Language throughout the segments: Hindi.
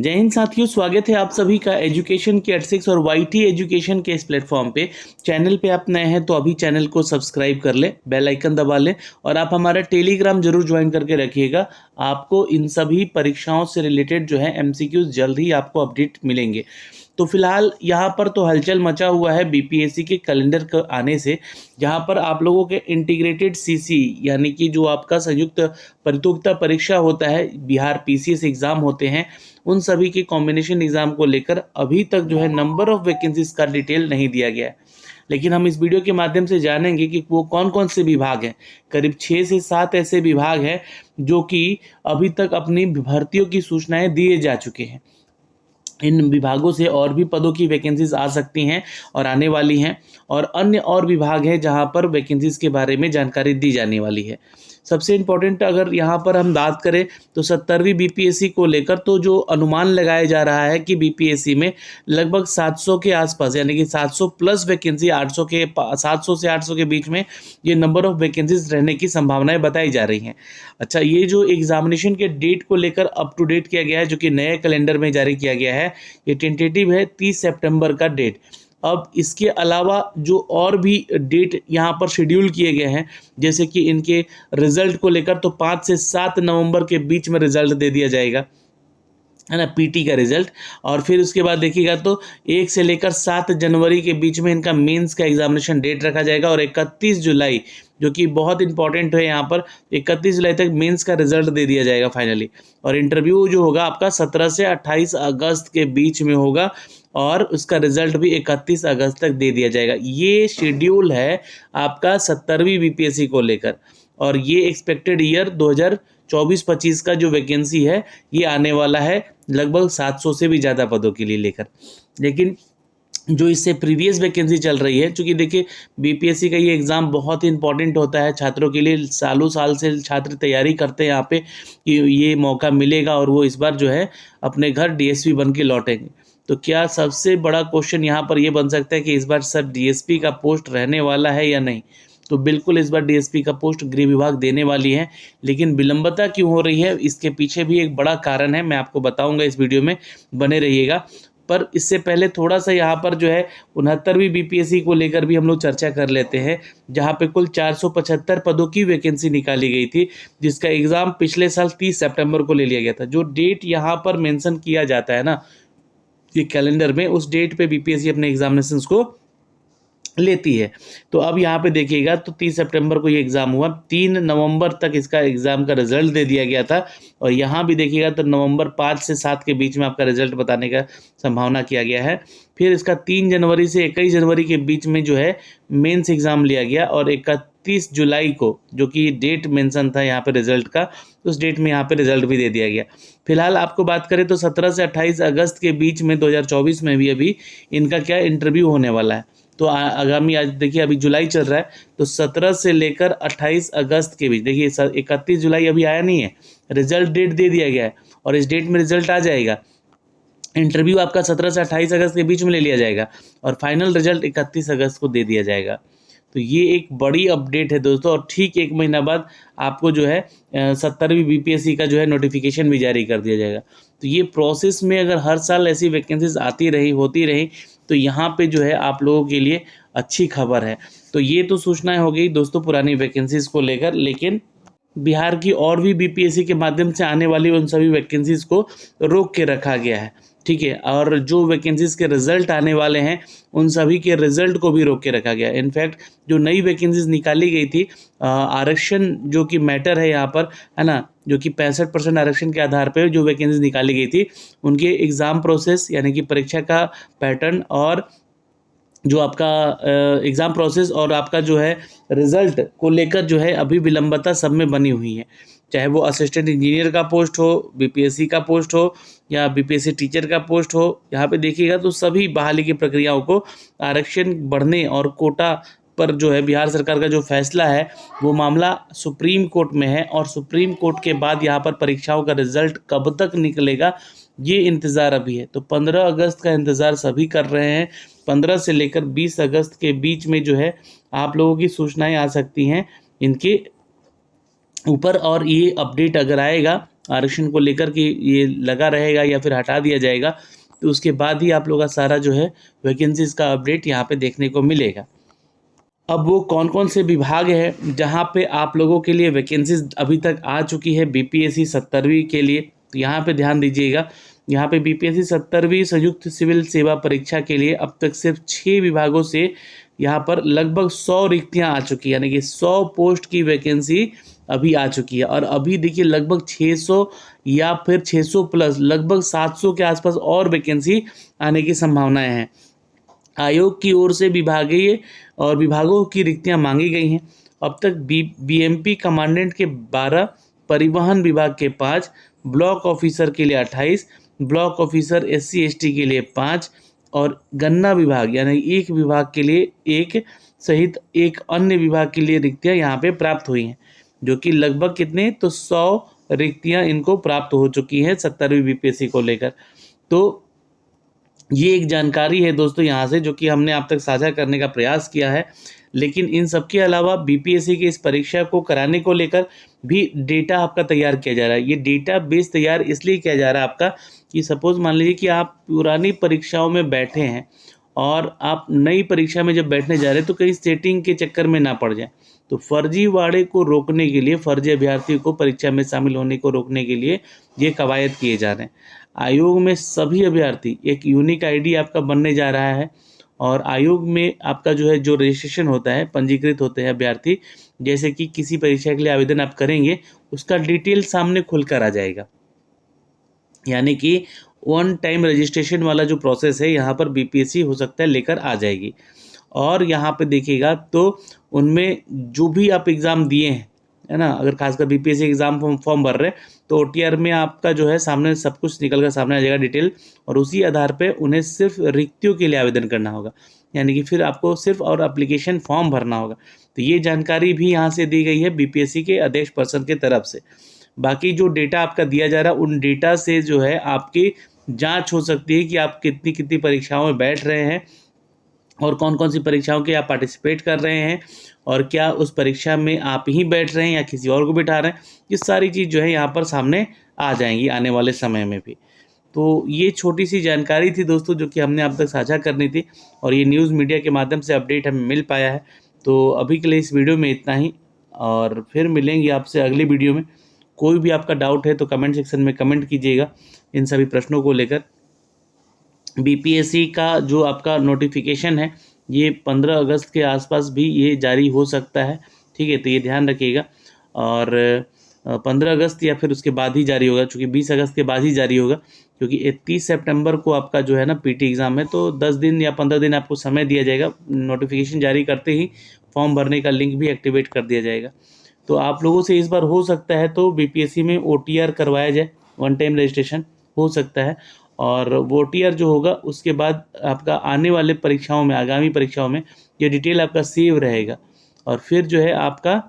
जय हिंद साथियों, स्वागत है आप सभी का एजुकेशन के 86 और वाईटी एजुकेशन के इस प्लेटफॉर्म पे। चैनल पे आप नए हैं तो अभी चैनल को सब्सक्राइब कर ले, बेल आइकन दबा ले और आप हमारा टेलीग्राम जरूर ज्वाइन करके रखिएगा। आपको इन सभी परीक्षाओं से रिलेटेड जो है एमसीक्यूज जल्द ही आपको अपडेट मिलेंगे। तो फिलहाल यहाँ पर तो हलचल मचा हुआ है बीपीएससी के कैलेंडर के आने से, जहाँ पर आप लोगों के इंटीग्रेटेड सीसी यानी कि जो आपका संयुक्त प्रतियोगिता परीक्षा होता है, बिहार पीसीएस एग्जाम होते हैं, उन सभी के कॉम्बिनेशन एग्जाम को लेकर अभी तक जो है नंबर ऑफ वैकेंसीज का डिटेल नहीं दिया गया है। लेकिन हम इस वीडियो के माध्यम से जानेंगे कि वो कौन कौन से विभाग हैं। करीब 6 से 7 ऐसे विभाग हैं जो कि अभी तक अपनी भर्तियों की सूचनाएं दिए जा चुके हैं। इन विभागों से और भी पदों की वैकेंसीज आ सकती हैं और आने वाली हैं, और अन्य और विभाग हैं जहां पर वैकेंसीज के बारे में जानकारी दी जाने वाली है। सबसे इम्पोर्टेंट अगर यहाँ पर हम बात करें तो 70वीं बीपीएससी को लेकर तो जो अनुमान लगाया जा रहा है कि बीपीएससी में लगभग 700 के आसपास यानी कि 700 प्लस वैकेंसी 700 से 800 के बीच में ये नंबर ऑफ वैकेंसीज रहने की संभावनाएं बताई जा रही हैं। अच्छा, ये जो एग्जामिनेशन के डेट को लेकर अप टू डेट किया गया है, जो कि नए कैलेंडर में जारी किया गया है, ये टेंटेटिव है 30 सितंबर का डेट। अब इसके अलावा जो और भी डेट यहाँ पर शेड्यूल किए गए हैं, जैसे कि इनके रिजल्ट को लेकर तो 5 से 7 नवंबर के बीच में रिजल्ट दे दिया जाएगा, है ना, पीटी का रिजल्ट। और फिर उसके बाद देखिएगा तो 1 से लेकर 7 जनवरी के बीच में इनका मेंस का एग्जामिनेशन डेट रखा जाएगा, और 31 जुलाई, जो कि बहुत इंपॉर्टेंट है यहाँ पर, 31 जुलाई तक मेंस का रिजल्ट दे दिया जाएगा फाइनली। और इंटरव्यू जो होगा आपका 17 से 28 अगस्त के बीच में होगा, और उसका रिजल्ट भी 31 अगस्त तक दे दिया जाएगा। ये शेड्यूल है आपका 70वीं बीपीएससी को लेकर, और ये एक्सपेक्टेड ईयर 2024-25 का जो वैकेंसी है ये आने वाला है लगभग 700 से भी ज़्यादा पदों के लिए लेकर। लेकिन जो इससे प्रीवियस वैकेंसी चल रही है, चूँकि देखिए बीपीएससी का ये एग्ज़ाम बहुत ही इंपॉर्टेंट होता है छात्रों के लिए, सालों साल से छात्र तैयारी करते हैं यहाँ पे कि ये मौका मिलेगा और वो इस बार जो है अपने घर डीएसपी बन के लौटेंगे। तो क्या सबसे बड़ा क्वेश्चन यहाँ पर ये बन सकता है कि इस बार सर डीएसपी का पोस्ट रहने वाला है या नहीं? तो बिल्कुल इस बार डीएसपी का पोस्ट गृह विभाग देने वाली है, लेकिन विलंबता क्यों हो रही है इसके पीछे भी एक बड़ा कारण है, मैं आपको बताऊंगा इस वीडियो में, बने रहिएगा। पर इससे पहले थोड़ा सा यहाँ पर जो है 69वीं बीपीएससी को लेकर भी हम लोग चर्चा कर लेते हैं, जहाँ पे कुल 475 पदों की वैकेंसी निकाली गई थी, जिसका एग्ज़ाम पिछले साल 30 सितंबर को ले लिया गया था। जो डेट यहाँ पर मेंशन किया जाता है ना ये कैलेंडर में, उस डेट पे बीपीएससी अपने एग्जामिनेशंस को लेती है। तो अब यहाँ पे देखिएगा तो 30 सितंबर को ये एग्ज़ाम हुआ, 3 नवंबर तक इसका एग्ज़ाम का रिजल्ट दे दिया गया था, और यहाँ भी देखिएगा तो नवंबर 5 से 7 के बीच में आपका रिजल्ट बताने का संभावना किया गया है। फिर इसका 3 जनवरी से 21 जनवरी के बीच में जो है मेंस एग्ज़ाम लिया गया, और 31 जुलाई को जो कि डेट मेंशन था यहाँ पे रिजल्ट का, उस डेट में यहाँ पे रिजल्ट भी दे दिया गया। फिलहाल आपको बात करें तो 17 से 28 अगस्त के बीच में 2024 में भी अभी इनका क्या इंटरव्यू होने वाला है। तो आगामी, आज देखिए अभी जुलाई चल रहा है, तो 17 से लेकर 28 अगस्त के बीच, देखिए 31 जुलाई अभी आया नहीं है, रिजल्ट डेट दे दिया गया है, और इस डेट में रिजल्ट आ जाएगा। इंटरव्यू आपका 17 से 28 अगस्त के बीच में ले लिया जाएगा, और फाइनल रिजल्ट 31 अगस्त को दे दिया जाएगा। तो ये एक बड़ी अपडेट है दोस्तों, और ठीक 1 महीना बाद आपको जो है 70वीं बीपीएससी का जो है नोटिफिकेशन भी जारी कर दिया जाएगा। तो ये प्रोसेस में अगर हर साल ऐसी वैकेंसीज आती रही, होती रही, तो यहाँ पे जो है आप लोगों के लिए अच्छी खबर है। तो ये तो सूचनाएं हो गई दोस्तों पुरानी वैकेंसीज को लेकर, लेकिन बिहार की और भी बीपीएससी के माध्यम से आने वाली उन सभी वैकेंसीज को रोक के रखा गया है, ठीक है। और जो वैकेंसीज के रिजल्ट आने वाले हैं उन सभी के रिजल्ट को भी रोक के रखा गया। इनफैक्ट जो नई वैकेंसीज निकाली गई थी, आरक्षण जो कि मैटर है यहाँ पर, है ना, जो कि 65% आरक्षण के आधार पर जो वैकेंसीज निकाली गई थी, उनके एग्ज़ाम प्रोसेस यानी कि परीक्षा का पैटर्न, और जो आपका एग्ज़ाम प्रोसेस और आपका जो है रिज़ल्ट को लेकर जो है अभी विलंबता सब में बनी हुई है। चाहे वो असिस्टेंट इंजीनियर का पोस्ट हो, बीपीएससी का पोस्ट हो, या बीपीएससी टीचर का पोस्ट हो, यहाँ पे देखिएगा तो सभी बहाली की प्रक्रियाओं को आरक्षण बढ़ने और कोटा पर जो है बिहार सरकार का जो फैसला है वो मामला सुप्रीम कोर्ट में है, और सुप्रीम कोर्ट के बाद यहाँ पर परीक्षाओं का रिजल्ट कब तक निकलेगा ये इंतज़ार अभी है। तो 15 अगस्त का इंतज़ार सभी कर रहे हैं। 15 से लेकर 20 अगस्त के बीच में जो है आप लोगों की सूचनाएं आ सकती हैं इनके ऊपर, और ये अपडेट अगर आएगा आरक्षण को लेकर कि ये लगा रहेगा या फिर हटा दिया जाएगा, तो उसके बाद ही आप लोगों का सारा जो है वैकेंसीज़ का अपडेट यहाँ पे देखने को मिलेगा। अब वो कौन कौन से विभाग हैं जहाँ पे आप लोगों के लिए वैकेंसीज अभी तक आ चुकी है बीपीएससी 70वीं के लिए, तो यहाँ पे ध्यान दीजिएगा। यहाँ पे बीपीएससी 70वीं संयुक्त सिविल सेवा परीक्षा के लिए अब तक सिर्फ 6 विभागों से यहाँ पर लगभग 100 रिक्तियाँ आ चुकी है, यानी कि 100 पोस्ट की वैकेंसी अभी आ चुकी है। और अभी देखिए लगभग 600 या फिर 600 प्लस लगभग 700 के आसपास और वैकेंसी आने की संभावनाएं हैं। आयोग की ओर से विभागीय और विभागों की रिक्तियां मांगी गई हैं। अब तक बीएमपी कमांडेंट के 12, परिवहन विभाग के 5, ब्लॉक ऑफिसर के लिए 28, ब्लॉक ऑफिसर एससी एसटी के लिए 5 और गन्ना विभाग यानी एक विभाग के लिए 1 सहित एक अन्य विभाग के लिए रिक्तियां यहाँ पे प्राप्त हुई हैं, जो कि लगभग कितने तो 100 रिक्तियां इनको प्राप्त हो चुकी हैं 70वीं बीपीएससी को लेकर। तो ये एक जानकारी है दोस्तों यहाँ से जो कि हमने आप तक साझा करने का प्रयास किया है। लेकिन इन सब के अलावा बीपीएससी की इस परीक्षा को कराने को लेकर भी डेटा आपका तैयार किया जा रहा है। ये डेटा बेस तैयार इसलिए किया जा रहा है आपका कि सपोज मान लीजिए कि आप पुरानी परीक्षाओं में बैठे हैं और आप नई परीक्षा में जब बैठने जा रहे हैं तो कहीं सेटिंग के चक्कर में ना पड़ जाए। तो फर्जीवाड़े को रोकने के लिए, फर्जी अभ्यर्थियों को परीक्षा में शामिल होने को रोकने के लिए ये कवायद किए जा रहे हैं। आयोग में सभी अभ्यर्थी एक यूनिक आईडी आपका बनने जा रहा है और आयोग में आपका जो है जो रजिस्ट्रेशन होता है, पंजीकृत होते हैं अभ्यर्थी, जैसे कि किसी परीक्षा के लिए आवेदन आप करेंगे उसका डिटेल सामने खुलकर आ जाएगा। यानी कि वन टाइम रजिस्ट्रेशन वाला जो प्रोसेस है यहाँ पर बीपीएससी हो सकता है लेकर आ जाएगी। और यहाँ पे देखिएगा तो उनमें जो भी आप एग्ज़ाम दिए हैं, है ना, अगर खासकर बीपीएससी एग्ज़ाम फॉर्म भर रहे हैं तो ओटीआर में आपका जो है सामने सब कुछ निकल कर सामने आ जाएगा डिटेल, और उसी आधार पे उन्हें सिर्फ रिक्तियों के लिए आवेदन करना होगा। यानी कि फिर आपको सिर्फ और एप्लीकेशन फॉर्म भरना होगा। तो ये जानकारी भी यहाँ से दी गई है बीपीएससी के अध्यक्ष पर्सन की तरफ से। बाकी जो डेटा आपका दिया जा रहा है उन डेटा से जो है आपकी जाँच हो सकती है कि आप कितनी कितनी परीक्षाओं में बैठ रहे हैं और कौन कौन सी परीक्षाओं के आप पार्टिसिपेट कर रहे हैं और क्या उस परीक्षा में आप ही बैठ रहे हैं या किसी और को बिठा रहे हैं। ये सारी चीज़ जो है यहाँ पर सामने आ जाएंगी आने वाले समय में भी। तो ये छोटी सी जानकारी थी दोस्तों जो कि हमने आप तक साझा करनी थी और ये न्यूज़ मीडिया के माध्यम से अपडेट हमें मिल पाया है। तो अभी के लिए इस वीडियो में इतना ही और फिर मिलेंगे आपसे अगली वीडियो में। कोई भी आपका डाउट है तो कमेंट सेक्शन में कमेंट कीजिएगा इन सभी प्रश्नों को लेकर। बीपीएससी का जो आपका नोटिफिकेशन है ये 15 अगस्त के आसपास भी ये जारी हो सकता है, ठीक है, तो ये ध्यान रखिएगा। और 15 अगस्त या फिर उसके बाद ही जारी होगा, चूँकि 20 अगस्त के बाद ही जारी होगा, क्योंकि 30 सितंबर को आपका जो है ना पीटी एग्ज़ाम है। तो 10 दिन या 15 दिन आपको समय दिया जाएगा। नोटिफिकेशन जारी करते ही फॉर्म भरने का लिंक भी एक्टिवेट कर दिया जाएगा। तो आप लोगों से इस बार हो सकता है तो बीपीएससी में ओटीआर करवाया जाए, वन टाइम रजिस्ट्रेशन हो सकता है। और वो ओटीआर जो होगा उसके बाद आपका आने वाले परीक्षाओं में, आगामी परीक्षाओं में ये डिटेल आपका सेव रहेगा और फिर जो है आपका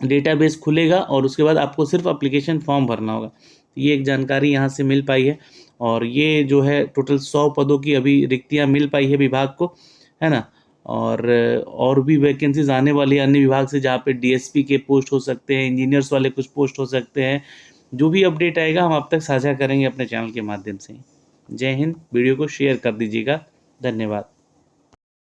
डेटाबेस खुलेगा और उसके बाद आपको सिर्फ एप्लीकेशन फॉर्म भरना होगा। ये एक जानकारी यहाँ से मिल पाई है और ये जो है टोटल 100 पदों की अभी रिक्तियाँ मिल पाई है विभाग को, है ना। और भी वैकेंसीज आने वाली अन्य विभाग से, जहाँ पे डीएसपी के पोस्ट हो सकते हैं, इंजीनियर्स वाले कुछ पोस्ट हो सकते हैं। जो भी अपडेट आएगा हम आप तक साझा करेंगे अपने चैनल के माध्यम से। जय हिंद। वीडियो को शेयर कर दीजिएगा। धन्यवाद।